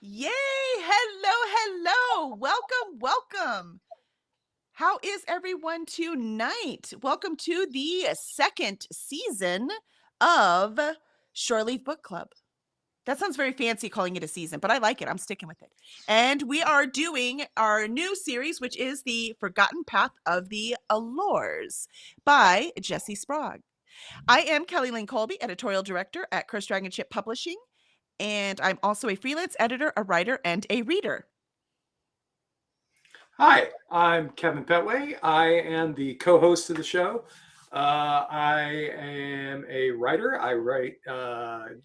Yay! Hello, hello. Welcome. How is everyone tonight? Welcome to the second season of Shore Leave Book Club. That sounds very fancy calling it a season, but I like it. I'm sticking with it. And we are doing our new series, which is The Forgotten Path of the Elors by Jesse Sprague. I am Kelly Lynn Colby, editorial director at Curse Dragon Ship Publishing, and I'm also a freelance editor, a writer, and a reader. Hi, I'm Kevin Petway. I am the co-host of the show. I am a writer. I write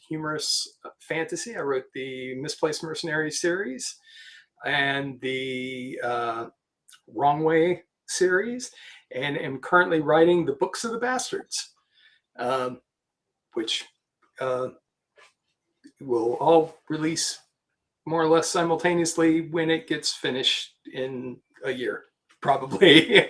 humorous fantasy. I wrote the Misplaced Mercenary series and the Wrong Way series, and am currently writing the Books of the Bastards, which will all release more or less simultaneously when it gets finished in a year, probably.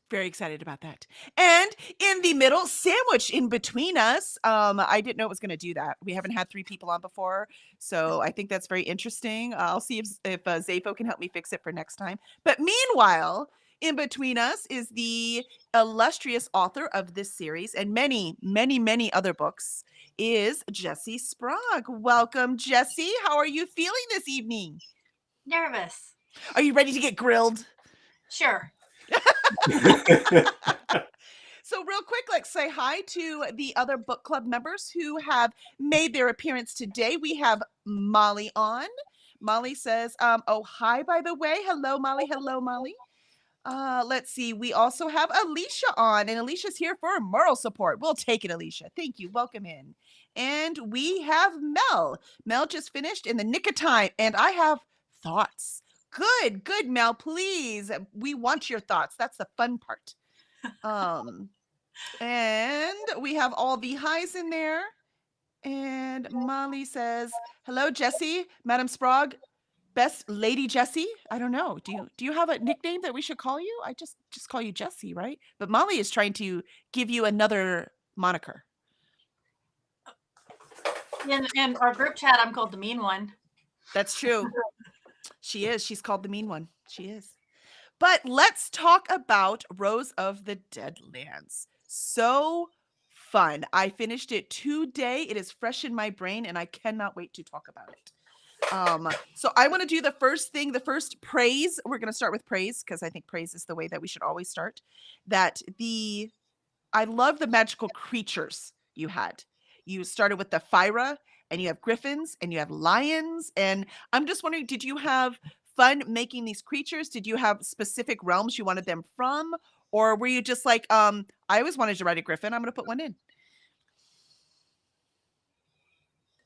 Very excited about that. And in the middle, sandwiched in between us, I didn't know it was going to do that. We haven't had 3 people on before, so I think that's very interesting. I'll see if Zafo can help me fix it for next time. But meanwhile, in between us is the illustrious author of this series and many, many, many other books, is Jesse Sprague. Welcome, Jesse. How are you feeling this evening? Nervous. Are you ready to get grilled? Sure. So real quick, let's say hi to the other book club members who have made their appearance today. We have Molly on. Molly says, oh, hi, by the way. Hello, Molly. Hello, Molly. Let's see. We also have Alicia on, and Alicia's here for moral support. We'll take it, Alicia. Thank you. Welcome in. And we have Mel. Mel just finished in the nick of time, and I have thoughts. Good, Mel, please. We want your thoughts. That's the fun part. And we have all the highs in there. And Molly says, hello, Jesse, Madam Sprague, best Lady Jessie. I don't know. Do you have a nickname that we should call you? I just call you Jessie, right? But Molly is trying to give you another moniker. In our group chat, I'm called the mean one. That's true. She is. She's called the mean one. She is. But let's talk about Rose of the Deadlands. So fun. I finished it today. It is fresh in my brain, and I cannot wait to talk about it. So I want to do the first praise. We're going to start with praise because I think praise is the way that we should always start. I love the magical creatures you had. You started with the Fyra, and you have griffins, and you have lions, and I'm just wondering, did you have fun making these creatures? Did you have specific realms you wanted them from? Or were you just like, I always wanted to write a griffin, I'm going to put one in?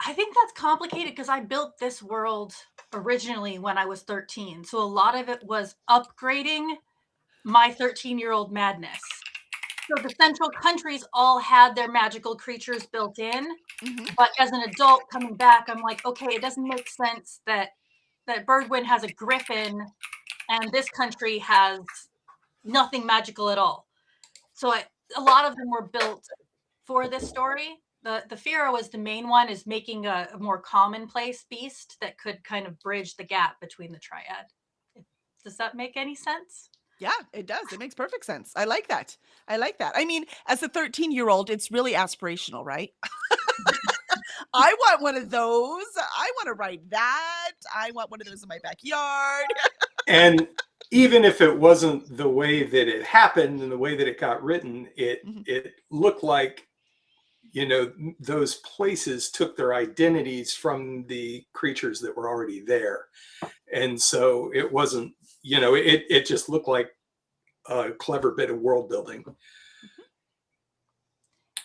I think that's complicated because I built this world originally when I was 13. So a lot of it was upgrading my 13-year-old madness. So the central countries all had their magical creatures built in. Mm-hmm. But as an adult coming back, I'm like, okay, it doesn't make sense that Birdwind has a griffin and this country has nothing magical at all. So a lot of them were built for this story. The Fyra was the main one, is making a more commonplace beast that could kind of bridge the gap between the triad. Does that make any sense? Yeah, it does. It makes perfect sense. I like that. I mean, as a 13-year-old, it's really aspirational, right? I want one of those. I want to write that. I want one of those in my backyard. And even if it wasn't the way that it happened and the way that it got written, it looked like, those places took their identities from the creatures that were already there. And so it wasn't, it just looked like a clever bit of world building,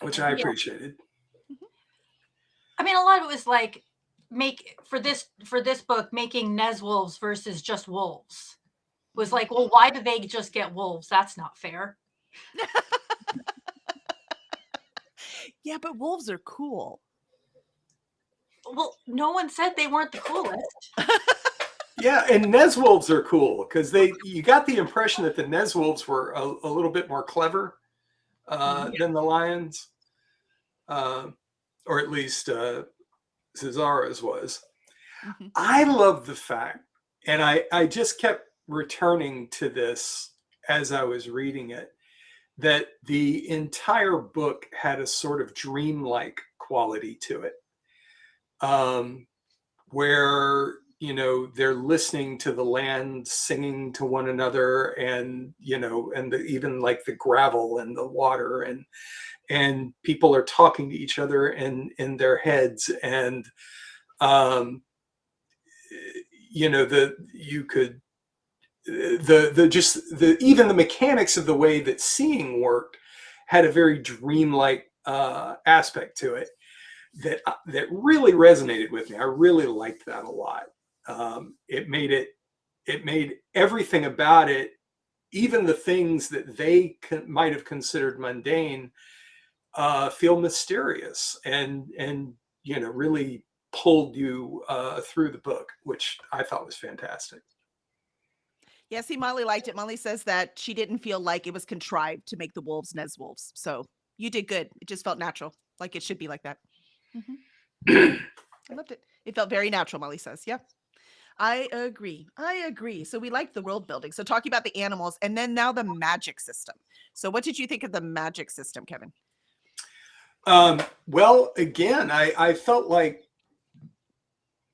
which I appreciated. I mean, a lot of it was like for this book, making Neswolves versus just wolves was like, well, why do they just get wolves? That's not fair. Yeah, but wolves are cool. Well, no one said they weren't the coolest. Yeah, and Neswolves are cool because you got the impression that the Neswolves were a little bit more clever than the lions, or at least Cesara's was. Mhm. I love the fact, and I just kept returning to this as I was reading it, that the entire book had a sort of dreamlike quality to it, um, where they're listening to the land singing to one another, and even like the gravel and the water, and people are talking to each other in their heads, and um, the you could the just the even the mechanics of the way that seeing worked had a very dreamlike aspect to it that really resonated with me. I really liked that a lot. It made everything about it, even the things that they might have considered mundane, feel mysterious, and really pulled you through the book, which I thought was fantastic. Yeah, see, Molly liked it. Molly says that she didn't feel like it was contrived to make the wolves Nez wolves. So you did good. It just felt natural, like it should be like that. Mhm. I loved it. It felt very natural, Molly says. Yep. I agree. I agree. So we like the world building. So talking about the animals and then now the magic system. So what did you think of the magic system, Kevin? Well, again, I felt like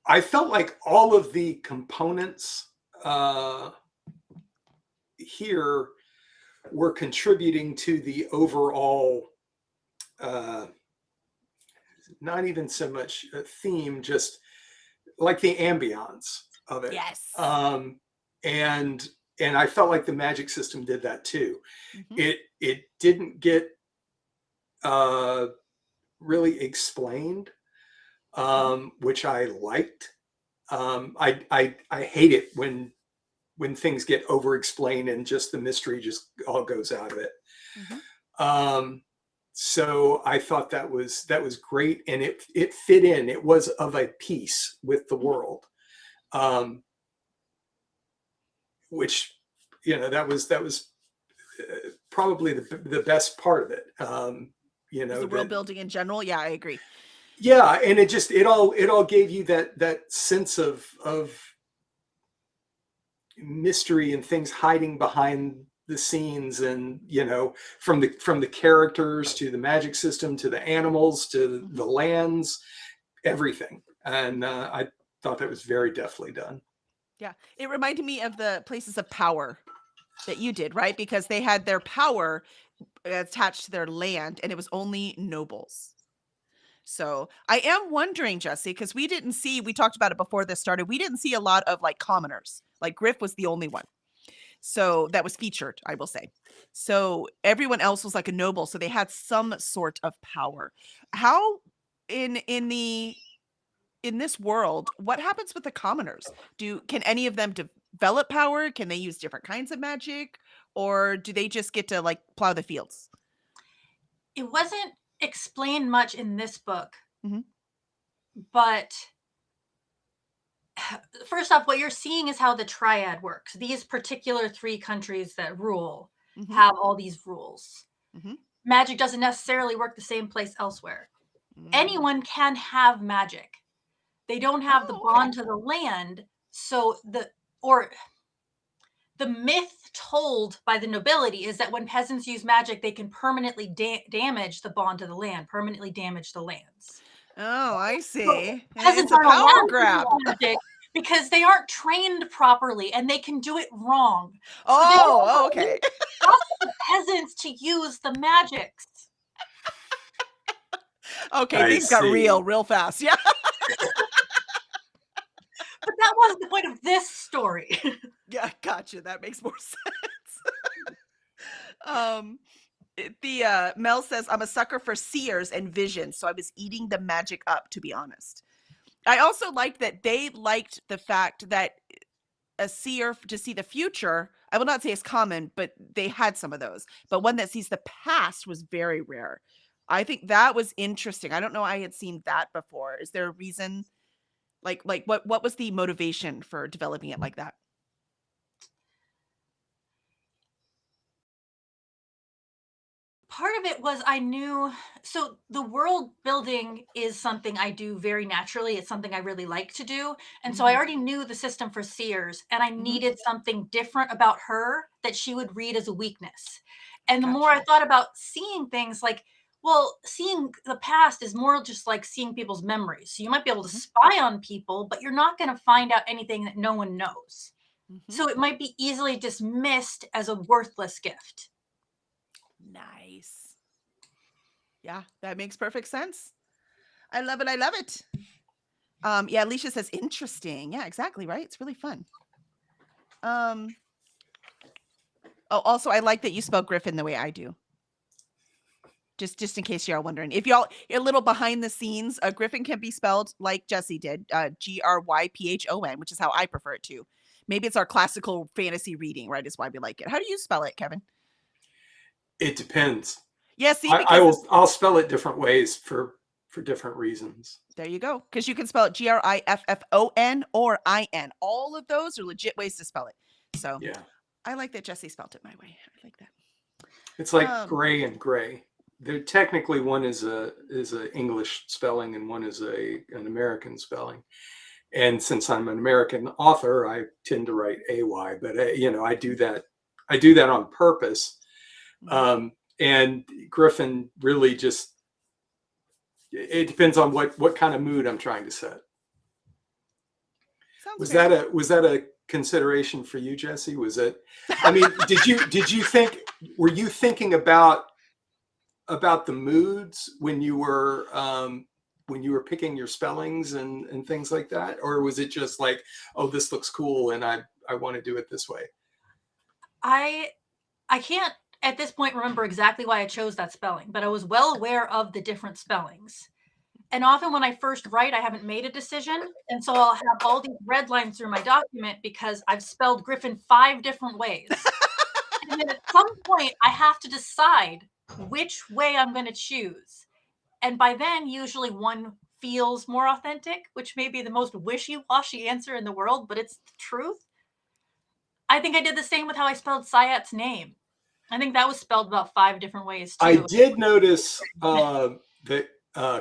all of the components uh, here were contributing to the overall, uh, not even so much a theme, just like the ambiance of it. Yes. And I felt like the magic system did that too. Mhm. It didn't get uh, really explained, Mhm. which I liked. I hate it when things get over explained and just the mystery just all goes out of it. Mhm. Um, so I thought that was great, and it fit in. It was of a piece with the Mhm. world, um, which that was probably the best part of it. Was the world That building in general? Yeah, I agree. Yeah, and it all gave you that sense of mystery and things hiding behind the scenes, and from the characters to the magic system to the animals to Mhm. the lands, everything. And I thought that was very deftly done. Yeah. It reminded me of the places of power that you did, right? Because they had their power attached to their land and it was only nobles. So I am wondering, Jesse, because we talked about it before this started. We didn't see a lot of like commoners. Like Griff was the only one. So that was featured, I will say. So everyone else was like a noble. So they had some sort of power. How in the in this world, what happens with the commoners? Can any of them develop power? Can they use different kinds of magic? Or do they just get to like plow the fields? It wasn't explained much in this book, Mhm. but first off, what you're seeing is how the triad works. These particular three countries that rule Mhm. have all these rules. Mhm. Magic doesn't necessarily work the same place elsewhere. Mm. Anyone can have magic. They don't have the Oh, okay. bond to the land, so or the myth told by the nobility is that when peasants use magic, they can permanently damage the bond to the land, permanently damage the lands. Oh, I So see. It's peasants a aren't power allowed to do grab. magic because they aren't trained properly and they can do it wrong. So they Oh, don't oh, okay. trust the peasants to use the magics. Okay, I things got real, see. real fast. Yeah. But that wasn't the point of this story. Yeah, gotcha. That makes more sense. Um, Mel says, I'm a sucker for seers and visions, so I was eating the magic up, to be honest. I also liked that they liked the fact that a seer to see the future, I will not say it's common, but they had some of those. But one that sees the past was very rare. I think that was interesting. I don't know I had seen that before. Is there a reason? Like what was the motivation for developing it like that? Part of it was I knew, so the world building is something I do very naturally. It's something I really like to do. And so I Mhm. already knew the system for seers, and I Mhm. needed something different about her that she would read as a weakness. And the more I Gotcha. thought about seeing things like, well, seeing the past is more just like seeing people's memories. So you might be able to Mhm. spy on people, but you're not going to find out anything that no one knows. Mhm. So it might be easily dismissed as a worthless gift. Nice. Yeah, that makes perfect sense. I love it. I love it. Yeah, Alicia says interesting. Yeah, exactly, right? It's really fun. Um, oh, also I like that you spell Griffin the way I do. Just in case you're wondering. If y'all a little behind the scenes, Griffin can be spelled like Jesse did, Gryphon, which is how I prefer it too. Maybe it's our classical fantasy reading, right? Is why we like it. How do you spell it, Kevin? It depends. Yeah, see, I because will. I'll spell it different ways for different reasons. there you go. Because you can spell it Griffon or IN. All of those are legit ways to spell it. So Yeah, I like that Jesse spelled it my way. I like that. it's like gray and gray. They're technically one is a English spelling and one is an American spelling. And since I'm an American author, I tend to write AY. But I do that. I do that on purpose. Mhm. And Griffin really just it depends on what kind of mood I'm trying to set. Sounds Was fair. that a consideration for you, Jesse? Was it? I mean, did you think? Were you thinking about the moods when you were picking your spellings and things like that, or was it just like, oh, this looks cool and I want to do it this way? I can't at this point remember exactly why I chose that spelling, but I was well aware of the different spellings. And often when I first write, I haven't made a decision. And so I'll have all these red lines through my document because I've spelled Griffin 5 different ways. And then at some point, I have to decide which way I'm going to choose. And by then, usually one feels more authentic, which may be the most wishy-washy answer in the world, but it's the truth. I think I did the same with how I spelled Sayat's name. I think that was spelled about 5 different ways I too. did notice that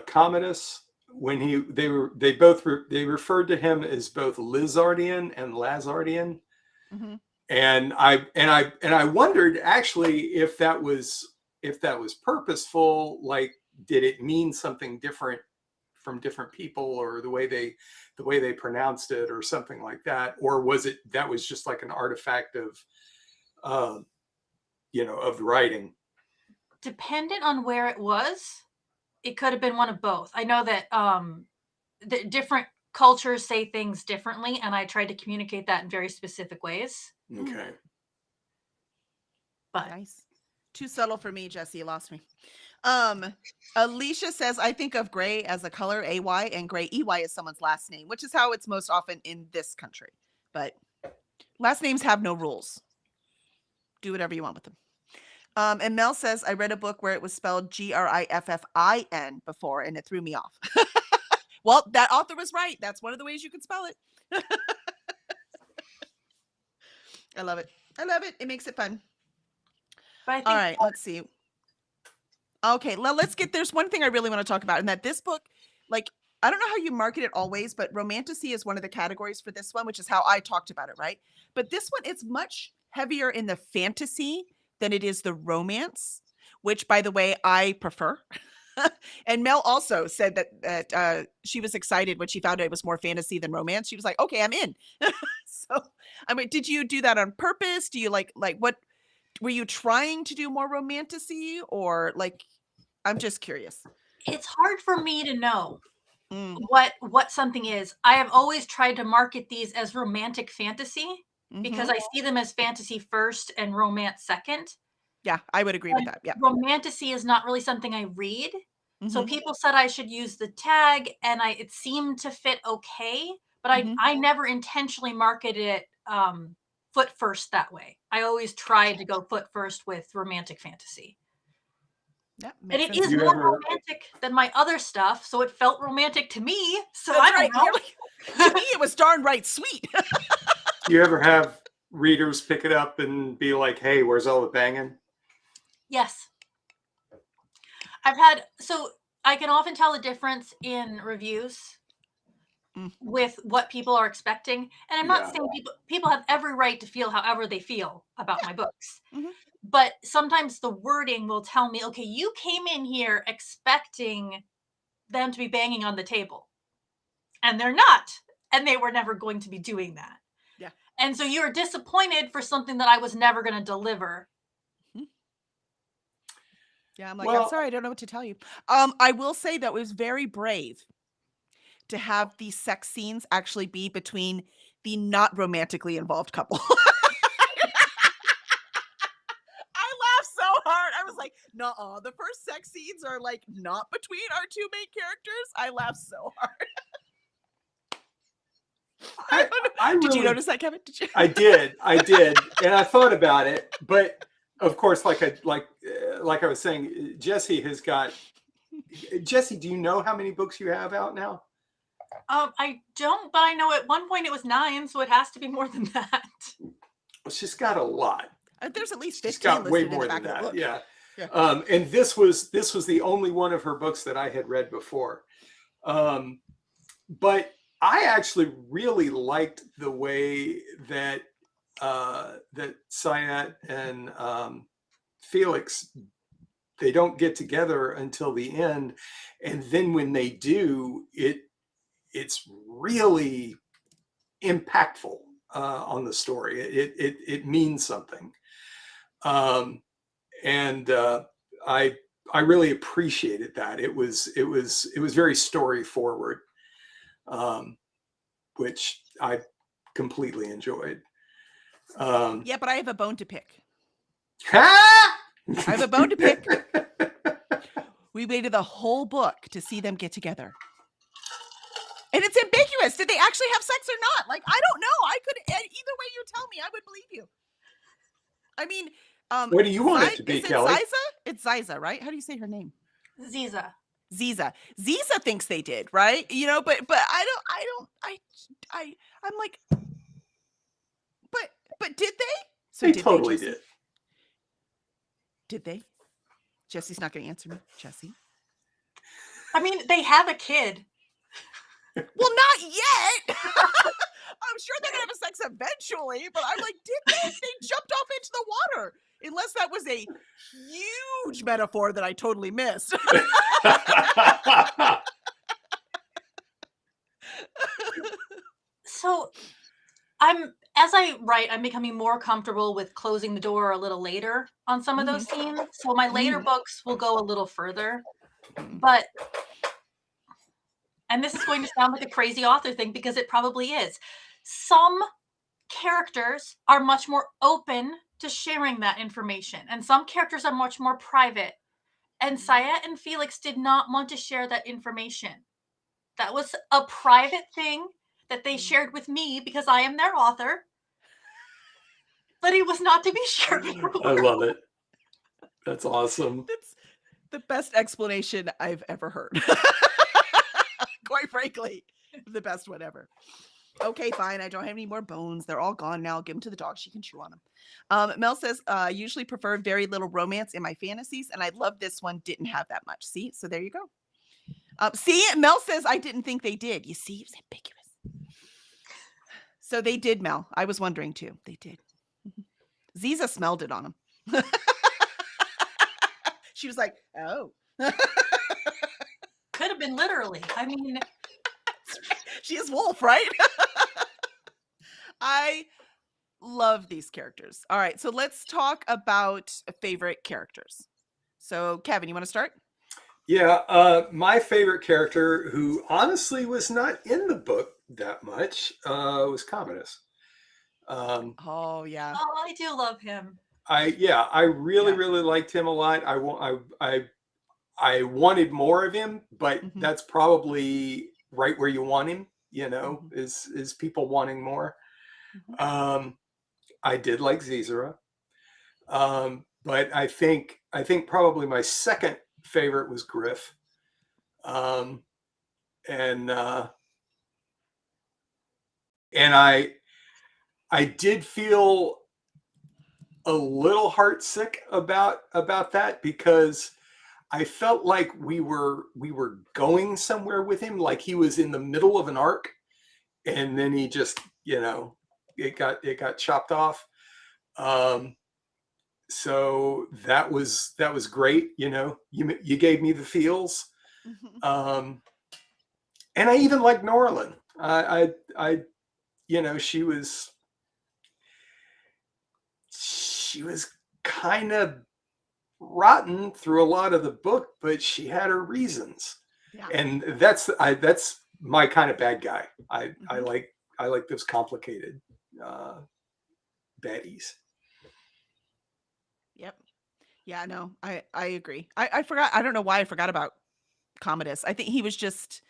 Commodus, when they referred to him as both Lizardian and Lazardian. Mhm. And I wondered actually if that was purposeful. Like, did it mean something different from different people, or the way they pronounced it, or something like that, or was it that was just like an artifact of of writing? Dependent on where it was, it could have been one of both. I know that the different cultures say things differently, and I tried to communicate that in very specific ways. Okay. But Nice. Too subtle for me, Jesse. You lost me. Um, Alicia says, I think of gray as a color, AY, and gray EY is someone's last name, which is how it's most often in this country. But last names have no rules. Do whatever you want with them. And Mel says, I read a book where it was spelled Griffin before, and it threw me off. Well, that author was right. That's one of the ways you can spell it. I love it. I love it. It makes it fun. I think All right, let's see. Okay, let's get, there's one thing I really want to talk about, and that this book, like, I don't know how you market it always, but romantasy is one of the categories for this one, which is how I talked about it, right? But this one, it's much heavier in the fantasy than it is the romance, which, by the way, I prefer. And Mel also said that she was excited when she found out it was more fantasy than romance. She was like, okay, I'm in. So, I mean, did you do that on purpose? Do you like what were you trying to do more romantasy, or like, I'm just curious. it's hard for me to know Mm, what something is. I have always tried to market these as romantic fantasy because mhm. I see them as fantasy first and romance second. Yeah, I would agree with And that. Yeah. romantasy is not really something I read. So Mhm, people said I should use the tag, and it seemed to fit okay, but mhm. I never intentionally marketed it foot first that way. I always tried to go foot first with romantic fantasy. Yeah, And makes it sense is to You me. more ever romantic than my other stuff, so it felt romantic to me. So That's I right. don't You're know. like, to me, it was darn right sweet. you ever have readers pick it up and be like, hey, where's all the banging? Yes. So I can often tell the difference in reviews with what people are expecting. And I'm not saying people have every right to feel however they feel about my books. But sometimes the wording will tell me, okay, you came in here expecting them to be banging on the table. And they're not. And they were never going to be doing that. Yeah. And so you're disappointed for something that I was never going to deliver. Yeah, I'm like, I'm sorry, I don't know what to tell you. I will say that it was very brave to have these sex scenes actually be between the not romantically involved couple. I laughed so hard. I was like, nuh-uh. The first sex scenes are like not between our two main characters. I laughed so hard. Did you notice that, Kevin? Did you? I did, and I thought about it, but of course, like I was saying, Jesse has got. Jesse, do you know how many books you have out now? I don't, but I know at one point it was 9, so it has to be more than that. She's got a lot. There's at least 15. She's got way more than that. Yeah. And this was the only one of her books that I had read before. But I actually really liked the way that that Sayat and Felix, they don't get together until the end, and then when they do, it's really impactful on the story. It means something, and I really appreciated that. It was very story forward, which I completely enjoyed. Yeah, but I have a bone to pick. I have a bone to pick. We waited the whole book to see them get together. And it's ambiguous. Did they actually have sex or not? Like, I don't know. I could, either way you tell me, I would believe you. I mean, what do you want it to be, Kelly? It's Ziza, right? How do you say her name? Ziza. Ziza thinks they did, right? You know, but I'm like, but did they? So they did totally they, did. Did they? Jesse's not going to answer me. Jesse. I mean, they have a kid. Well, not yet. I'm sure they're going to have sex eventually, but I'm like, did they? They jumped off into the water. Unless that was a huge metaphor that I totally missed. So as I write, I'm becoming more comfortable with closing the door a little later on some of those scenes. So my later books will go a little further. But, and this is going to sound like a crazy author thing because it probably is. Some characters are much more open to sharing that information, and some characters are much more private. And Sayat and Felix did not want to share that information. That was a private thing that they shared with me because I am their author. But it was not to be shared with the world. I love it. That's awesome. That's the best explanation I've ever heard. Quite frankly, the best one ever. Okay, fine. I don't have any more bones. They're all gone now. I'll give them to the dog. She can chew on them. Mel says, I usually prefer very little romance in my fantasies, and I love this one didn't have that much. See? So there you go. See? Mel says, I didn't think they did. You see? It was ambiguous. So they did, Mel. I was wondering, too. They did. Ziza smelled it on him. She was like, oh. Could have been literally. I mean... She is Wolf, right? I love these characters. All right, so let's talk about favorite characters. So, Kevin, you want to start? Yeah, my favorite character, who honestly was not in the book that much, was Commodus. Oh yeah. Oh, I do love him. I really liked him a lot. I wanted more of him, but that's probably right where you want him, you know, is people wanting more. I did like Zizera. But I think probably my second favorite was Griff. And I did feel a little heartsick about that, because I felt like we were going somewhere with him, like he was in the middle of an arc, and then he just, it got chopped off. So that was great. You gave me the feels. And I even like Norlin. She was kind of rotten through a lot of the book, but she had her reasons. Yeah. And that's my kind of bad guy. I like those complicated baddies. Yep. Yeah, no, I agree. I forgot. I don't know why I forgot about Commodus. I think he was just,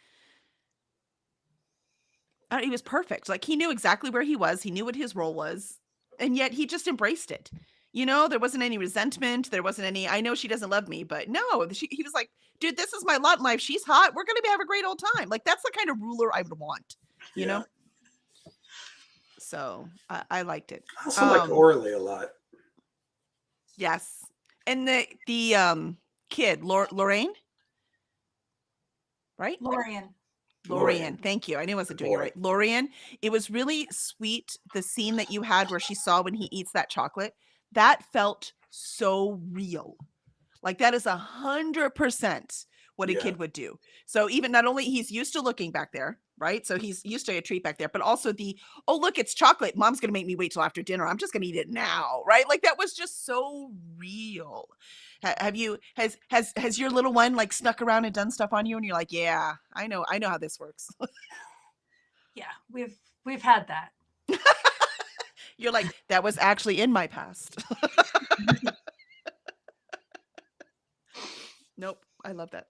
he was perfect. Like he knew exactly where he was. He knew what his role was. And yet he just embraced it. There wasn't any resentment. There wasn't any, I know she doesn't love me, but no, he was like, dude, this is my lot in life. She's hot. We're going to have a great old time. Like that's the kind of ruler I would want, you know? So I liked it. I also like Orly a lot. Yes. And the kid, Lorraine, right? Lorian. Thank you. I knew I wasn't doing it right. Lorian. It was really sweet. The scene that you had where she saw when he eats that chocolate, that felt so real. Like that is 100% what a kid would do. So even not only he's used to looking back there, right? So he's used to a treat back there, but also oh, look, it's chocolate. Mom's going to make me wait till after dinner. I'm just going to eat it now. Right. Like that was just so real. Has your little one like snuck around and done stuff on you? And you're like, yeah, I know how this works. Yeah, we've had that. You're like, that was actually in my past. Nope. I love that.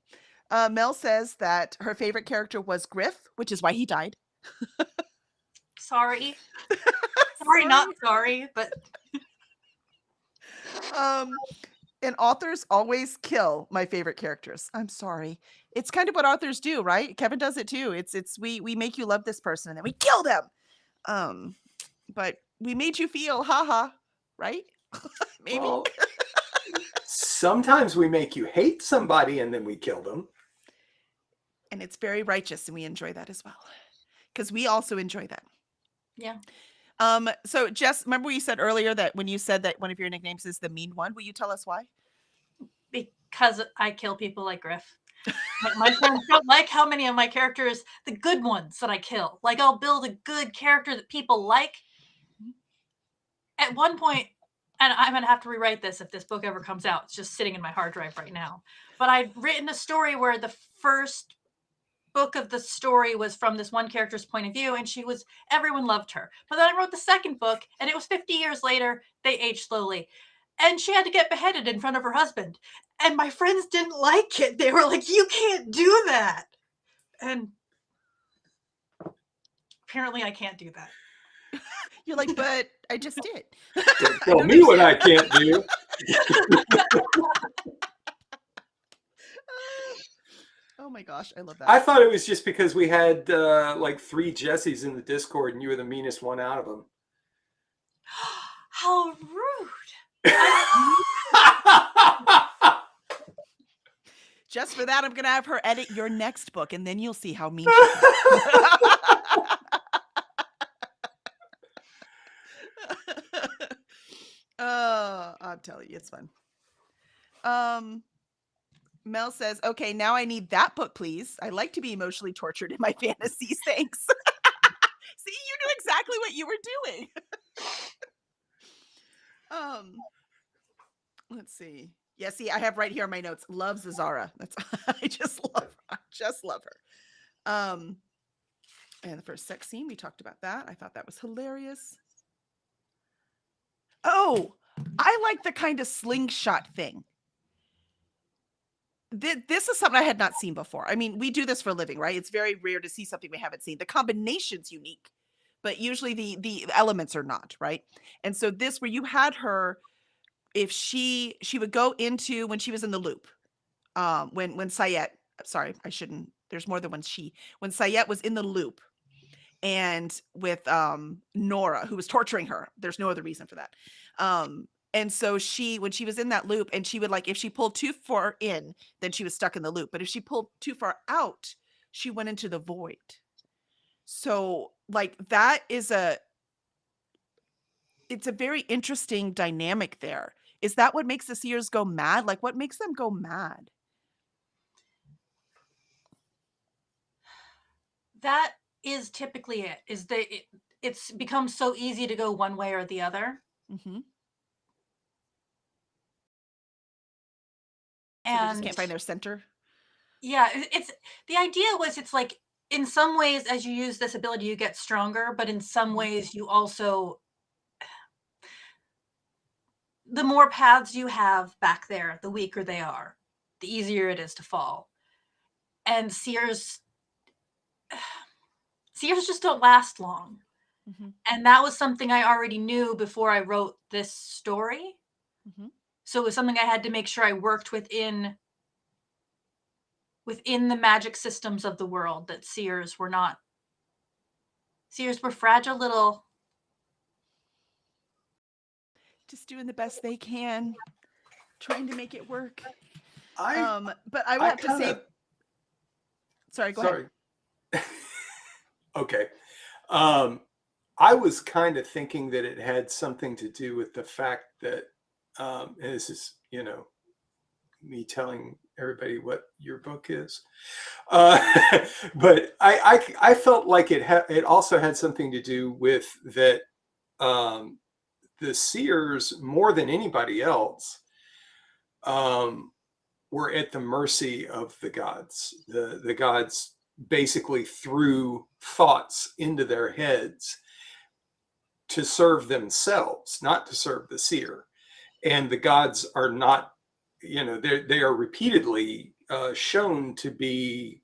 Mel says that her favorite character was Griff, which is why he died. Sorry. Sorry, not sorry, but and authors always kill my favorite characters. I'm sorry. It's kind of what authors do, right? Kevin does it too. It's we make you love this person and then we kill them. But we made you feel haha, right? Maybe. Well, sometimes we make you hate somebody and then we kill them. And it's very righteous and we enjoy that as well. Because we also enjoy that. Yeah. So Jess, remember you said earlier that when you said that one of your nicknames is the mean one, will you tell us why? Because I kill people like Griff. My friends don't like how many of my characters, the good ones that I kill. Like I'll build a good character that people like. At one point, and I'm going to have to rewrite this if this book ever comes out. It's just sitting in my hard drive right now. But I'd written a story where the first book of the story was from this one character's point of view, and everyone loved her. But then I wrote the second book, and it was 50 years later. They aged slowly. And she had to get beheaded in front of her husband. And my friends didn't like it. They were like, you can't do that. And apparently I can't do that. You're like, but I just did. Don't tell me what I can't do. Oh my gosh, I love that. I thought it was just because we had like 3 Jessies in the Discord and you were the meanest one out of them. How rude. Just for that, I'm going to have her edit your next book, and then you'll see how mean I'm telling you, it's fun. Mel says, okay, now I need that book, please. I like to be emotionally tortured in my fantasies. Thanks. See, you knew exactly what you were doing. Let's see. Yeah, see, I have right here in my notes, loves Azara. That's I just love her. And the first sex scene, we talked about that. I thought that was hilarious. Oh, I like the kind of slingshot thing. This is something I had not seen before. I mean, we do this for a living, right? It's very rare to see something we haven't seen. The combination's unique, but usually the elements are not, right? And so this, where you had her, if she would go into, when she was in the loop, when Sayet, sorry, I shouldn't, there's more than one she, when Sayet was in the loop and with Nora, who was torturing her, there's no other reason for that. And so when she was in that loop, and she would like, if she pulled too far in, then she was stuck in the loop. But if she pulled too far out, she went into the void. So like that is it's a very interesting dynamic there. Is that what makes the seers go mad? Like what makes them go mad? That is typically it. Is that it's become so easy to go one way or the other. Mm-hmm. So they just And can't find their center. yeah, it's the idea was it's like in some ways as you use this ability you get stronger, but in some ways you also the more paths you have back there, the weaker they are, the easier it is to fall. And seers just don't last long. Mm-hmm. And that was something I already knew before I wrote this story. Mm-hmm. So it was something I had to make sure I worked within the magic systems of the world, that seers were fragile little, Just doing the best they can, trying to make it work. I But I would have to say, sorry, go ahead. Okay. I was kind of thinking that it had something to do with the fact that, and this is, me telling everybody what your book is. But I felt like it also had something to do with that, the seers, more than anybody else, were at the mercy of the gods. The gods basically threw thoughts into their heads to serve themselves, not to serve the seer. And the gods are not, they are repeatedly shown to be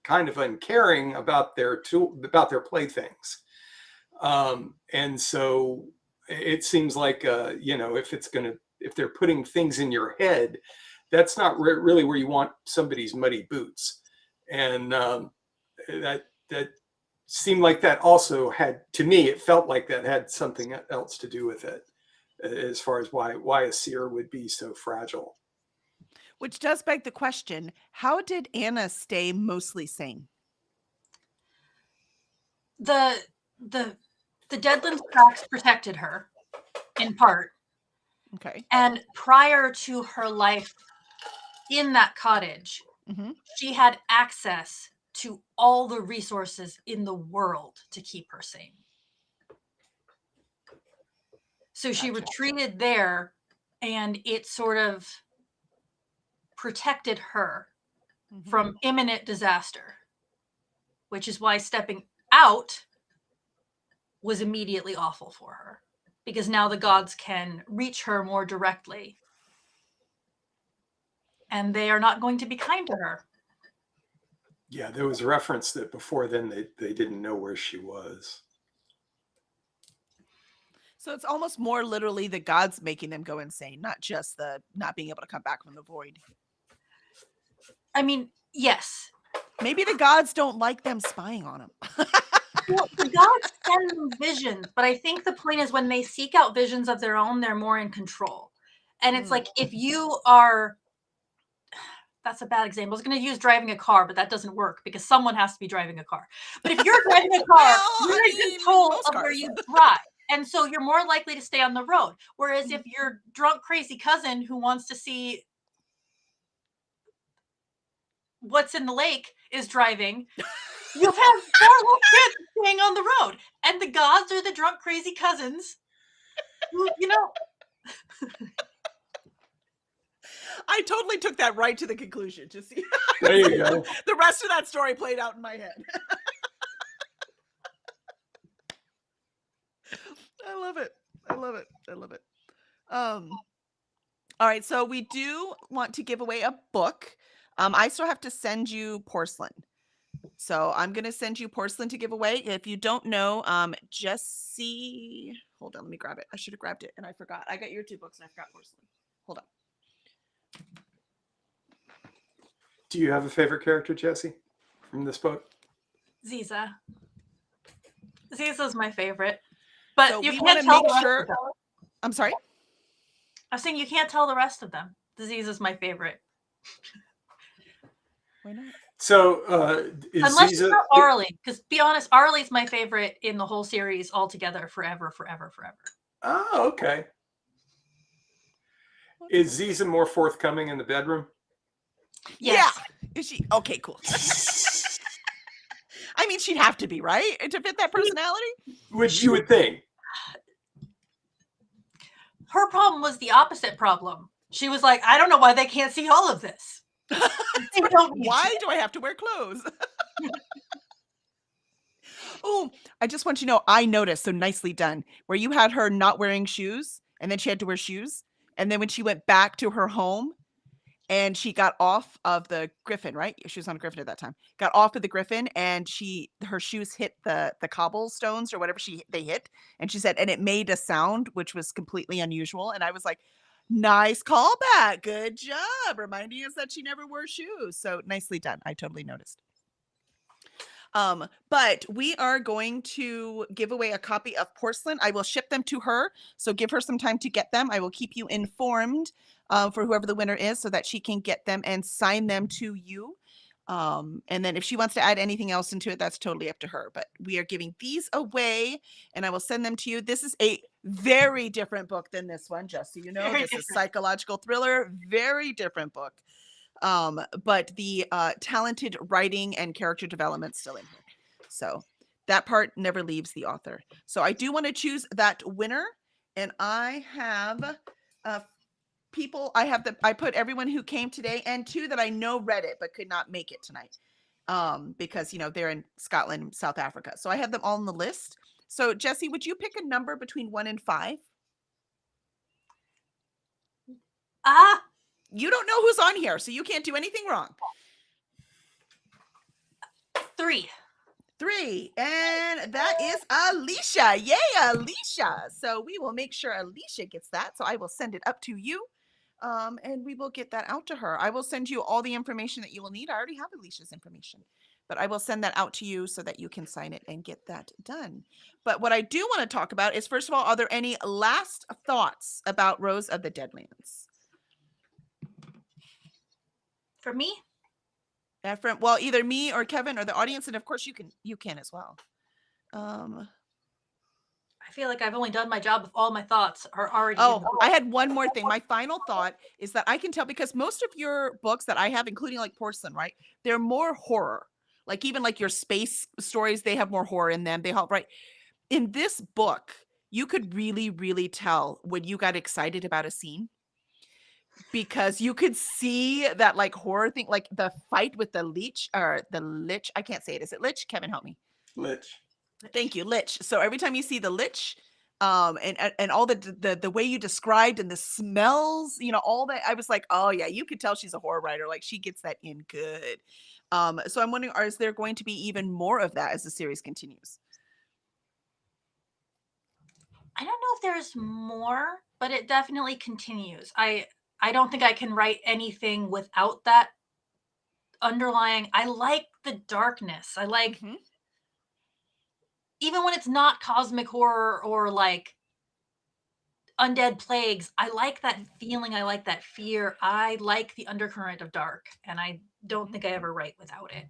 kind of uncaring about their playthings. And so it seems like, if they're putting things in your head, that's not really where you want somebody's muddy boots. And that seemed like that also had, to me, it felt like that had something else to do with it, as far as why a seer would be so fragile. Which does beg the question, how did Anna stay mostly sane? the Deadlands tracks protected her in part. Okay. And prior to her life in that cottage, Mm-hmm. she had access to all the resources in the world to keep her sane. So she retreated there, and it sort of protected her from imminent disaster, which is why stepping out was immediately awful for her, because now the gods can reach her more directly, and they are not going to be kind to her. Yeah, there was reference that before then they didn't know where she was. So it's almost more literally the gods making them go insane, not just the not being able to come back from the void. I mean, yes. Maybe the gods don't like them spying on them. Well, the gods send them visions, but I think the point is when they seek out visions of their own, they're more in control. And it's like, if you are, that's a bad example. I was going to use driving a car, but that doesn't work because someone has to be driving a car. But if you're driving a car, you're in control of where you drive. And so you're more likely to stay on the road. Whereas if your drunk, crazy cousin who wants to see what's in the lake is driving, you have far less chance of staying on the road. And the gods are the drunk, crazy cousins who, I totally took that right to the conclusion. Just see. There you go. The rest of that story played out in my head. I love it. I love it. I love it. All right. So we do want to give away a book. I still have to send you Porcelain. So I'm going to send you Porcelain to give away. If you don't know, Jesse, hold on, let me grab it. I should have grabbed it and I forgot. I got your two books and I forgot Porcelain. Hold on. Do you have a favorite character, Jesse, from this book? Ziza. Ziza's my favorite. But So you we can't wanna tell make the rest sure- of them. I'm sorry? I was saying you can't tell the rest of them. Disease is my favorite. Why not? So is Unless you Ziza? count Arlie, because be honest, Arlie's my favorite in the whole series altogether, forever. Oh, okay. Is Ziza more forthcoming in the bedroom? Yes. Yeah. Is she okay? Cool. I mean, she'd have to be, right, to fit that personality. You would think. Her problem was the opposite problem. She was like, I don't know why they can't see all of this. They don't need Why to. do I have to wear clothes? Oh, I just want you to know, I noticed, so nicely done, where you had her not wearing shoes, and then she had to wear shoes, and then when she went back to her home, and she got off of the Griffin, right? She was on a Griffin at that time. Got off of the Griffin, and her shoes hit the cobblestones or whatever they hit, and she said, and it made a sound which was completely unusual, and I was like, nice callback, good job, reminding us that she never wore shoes. So nicely done. I totally noticed. But we are going to give away a copy of Porcelain. I will ship them to her, so give her some time to get them. I will keep you informed for whoever the winner is so that she can get them and sign them to you. And then if she wants to add anything else into it, that's totally up to her. But we are giving these away, and I will send them to you. This is a very different book than this one, just so you know. Very This is different. psychological thriller, very different book. But the talented writing and character development still in here. So that part never leaves the author. So I do want to choose that winner, and I have people. I put everyone who came today and two that I know read it but could not make it tonight because they're in Scotland, South Africa. So I have them all on the list. So Jesse, would you pick a number between 1 and 5? You don't know who's on here, so you can't do anything wrong. 3. 3, and that is Alicia. Yay, Alicia. So we will make sure Alicia gets that. So I will send it up to you, and we will get that out to her. I will send you all the information that you will need. I already have Alicia's information, but I will send that out to you so that you can sign it and get that done. But what I do want to talk about is, first of all, are there any last thoughts about Rose of the Deadlands? For me? From either me or Kevin or the audience, and of course you can as well. I feel like I've only done my job if all my thoughts are already. I had one more thing. My final thought is that I can tell, because most of your books that I have, including like Porcelain, right, they're more horror. Like even like your space stories, they have more horror in them. They help, right? In this book, you could really, really tell when you got excited about a scene, because you could see that like horror thing, like the fight with the lich. I can't say it. Is it lich? Kevin, help me. Lich. Thank you, lich. So every time you see the lich, and all the way you described and the smells, all that, I was like, oh yeah, you could tell she's a horror writer. Like she gets that in good. So I'm wondering, is there going to be even more of that as the series continues? I don't know if there's more, but it definitely continues. I don't think I can write anything without that underlying. I like the darkness. I like, even when it's not cosmic horror or like undead plagues, I like that feeling. I like that fear. I like the undercurrent of dark, and I don't think I ever write without it.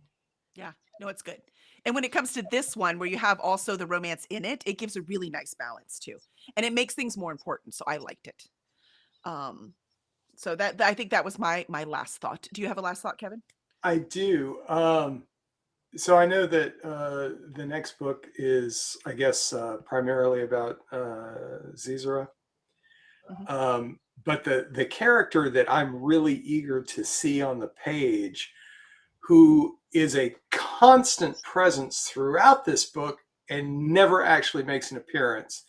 Yeah, no, it's good. And when it comes to this one, where you have also the romance in it, it gives a really nice balance too, and it makes things more important. So I liked it. So that I think that was my last thought. Do you have a last thought, Kevin? I do. So I know that the next book is, I guess, primarily about Zizra. But the character that I'm really eager to see on the page, who is a constant presence throughout this book and never actually makes an appearance,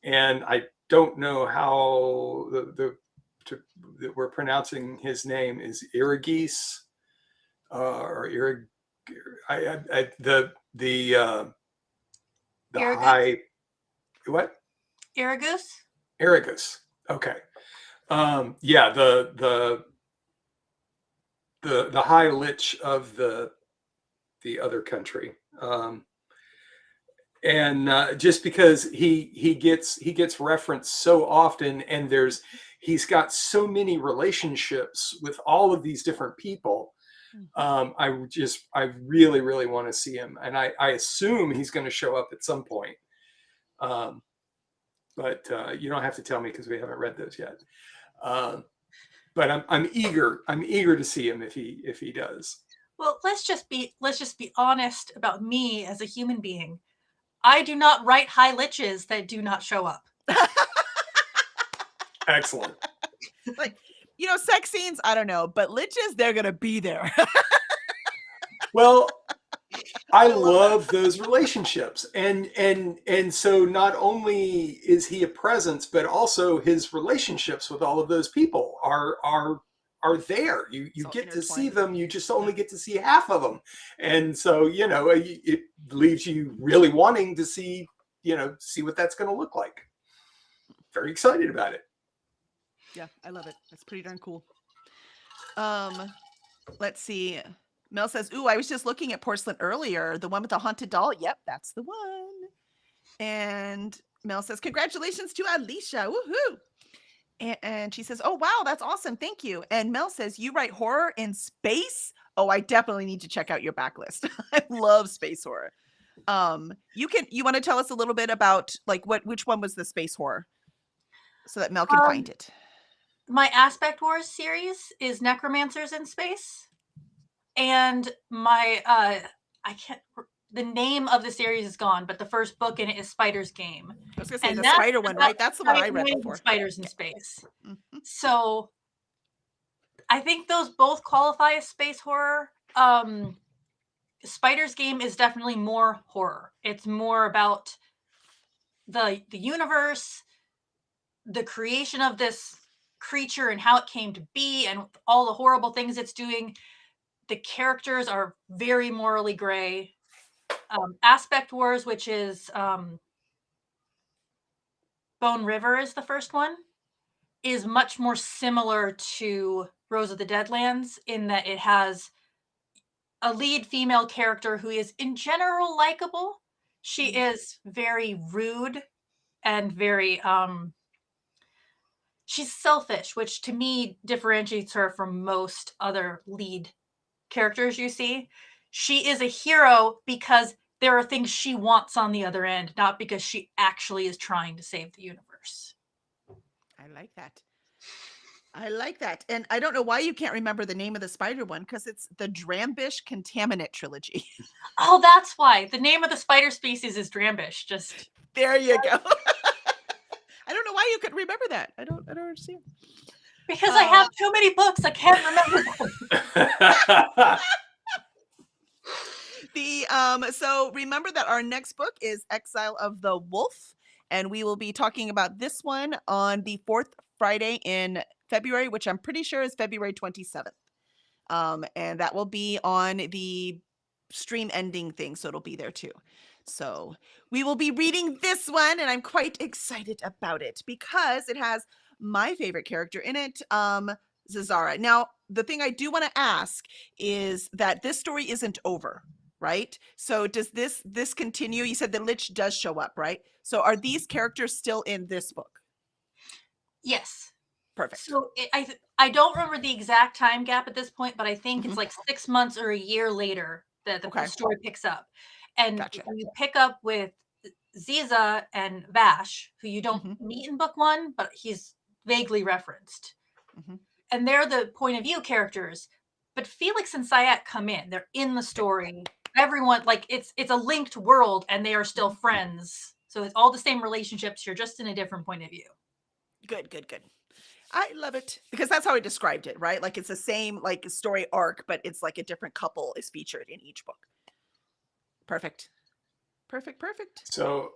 and I don't know how that we're pronouncing his name, is Irigis or Irig. The Aragus? high, what? Aragus? Okay. Yeah, the high lich of the other country. And just because he gets referenced so often, and there's he's got so many relationships with all of these different people. I really, really want to see him, and I assume he's going to show up at some point. But you don't have to tell me because we haven't read those yet. But I'm eager to see him if he does. Well, let's just be honest about me as a human being. I do not write high liches that do not show up. Excellent. Like, sex scenes, I don't know, but liches, they're gonna be there. Well, I love those relationships, and so not only is he a presence, but also his relationships with all of those people are there. You get to see them. You just only get to see half of them, and so it leaves you really wanting to see what that's going to look like. Very excited about it. Yeah, I love it. That's pretty darn cool. Let's see. Mel says, "Ooh, I was just looking at Porcelain earlier. The one with the haunted doll. Yep, that's the one." And Mel says, "Congratulations to Alicia. Woohoo!" And she says, "Oh, wow, that's awesome. Thank you." And Mel says, "You write horror in space? Oh, I definitely need to check out your backlist. I love space horror." You want to tell us a little bit about which one was the space horror so that Mel can find it? My Aspect Wars series is Necromancers in Space. And my the name of the series is gone, but the first book in it is Spider's Game. I was gonna say the spider one, right? That's the one I read before. Spiders in Space. Mm-hmm. So I think those both qualify as space horror. Spider's Game is definitely more horror. It's more about the universe, the creation of this creature and how it came to be, and all the horrible things it's doing. The characters are very morally gray. Aspect Wars, which is Bone River is the first one, is much more similar to Rose of the Deadlands in that it has a lead female character who is in general likable. She is very rude and very she's selfish, which to me differentiates her from most other lead characters you see. She is a hero because there are things she wants on the other end, not because she actually is trying to save the universe. I like that. And I don't know why you can't remember the name of the spider one, because it's the Drambish Contaminant trilogy. Oh, that's why. The name of the spider species is Drambish. Just there you go. I don't know why you couldn't remember that. I don't understand. Because I have too many books, I can't remember them. So remember that our next book is Exile of the Wolf, and we will be talking about this one on the 4th Friday in February, which I'm pretty sure is February 27th. And that will be on the stream ending thing, so it'll be there too. So we will be reading this one, and I'm quite excited about it because it has my favorite character in it, Zazara. Now, the thing I do want to ask is that this story isn't over, right? So does this continue? You said the Lich does show up, right? So are these characters still in this book? Yes. Perfect. So I don't remember the exact time gap at this point, but I think it's like 6 months or a year later that the story picks up. And you pick up with Ziza and Vash, who you don't meet in book 1, but he's vaguely referenced. And they're the point of view characters. But Felix and Sayat come in. They're in the story. Everyone, it's a linked world, and they are still friends. So it's all the same relationships. You're just in a different point of view. Good. I love it because that's how I described it, right? Like it's the same story arc, but it's like a different couple is featured in each book. Perfect. So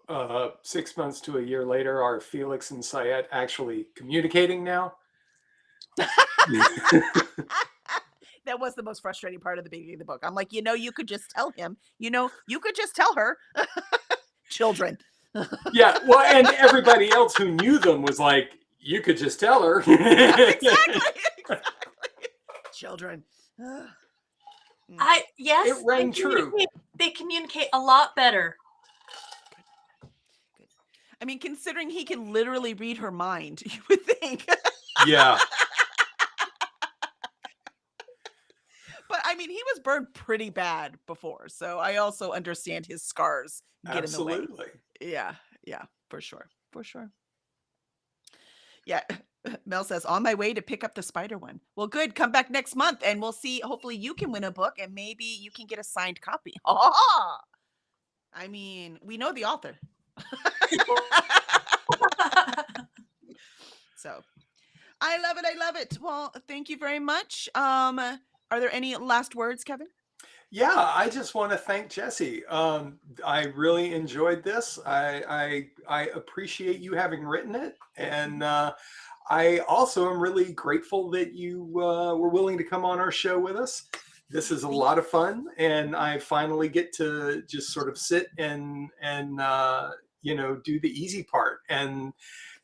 6 months to a year later, are Felix and Sayat actually communicating now? That was the most frustrating part of the beginning of the book. I'm like, you could just tell him, you could just tell her. Children. Yeah, well, and everybody else who knew them was like, you could just tell her. Exactly. Children. Yes, it rang true. They communicate a lot better. Good. I mean, considering he can literally read her mind, you would think. Yeah, But I mean, he was burned pretty bad before, so I also understand his scars get in the way. absolutely. Yeah, yeah, for sure, for sure. Yeah. Mel says, on my way to pick up the spider one. Well, good. Come back next month and we'll see. Hopefully, you can win a book and maybe you can get a signed copy. I mean, we know the author. So I love it. I love it. Well, thank you very much. Are there any last words, Kevin? Yeah, I just want to thank Jesse. I really enjoyed this. I appreciate you having written it, and I also am really grateful that you were willing to come on our show with us. This is a lot of fun, and I finally get to just sort of sit and do the easy part and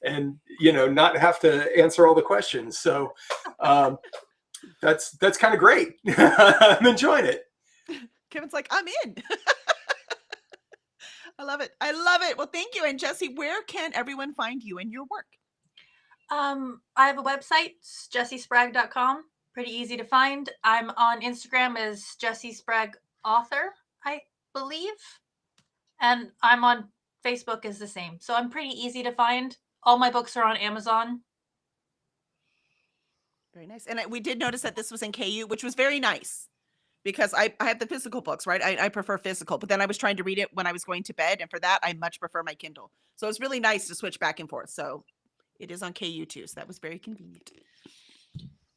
not have to answer all the questions. So that's kind of great. I'm enjoying it. Kevin's like, I'm in. I love it. I love it. Well, thank you. And Jesse, where can everyone find you and your work? I have a website, jessesprague.com. Pretty easy to find. I'm on Instagram as Jesse Sprague Author, I believe. And I'm on Facebook as the same. So I'm pretty easy to find. All my books are on Amazon. Very nice. And we did notice that this was in KU, which was very nice because I have the physical books, right? I prefer physical, but then I was trying to read it when I was going to bed. And for that, I much prefer my Kindle. So it's really nice to switch back and forth. So it is on KU too. So that was very convenient.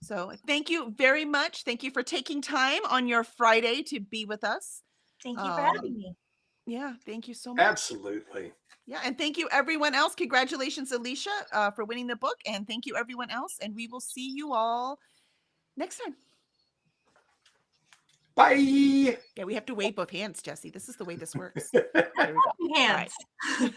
So thank you very much. Thank you for taking time on your Friday to be with us. Thank you for having me. Yeah, thank you so much. Absolutely. Yeah, and thank you everyone else. Congratulations, Alicia, for winning the book. And thank you everyone else. And we will see you all next time. Bye. Yeah, we have to wave both hands, Jesse. This is the way this works. There we go. Hands. All right.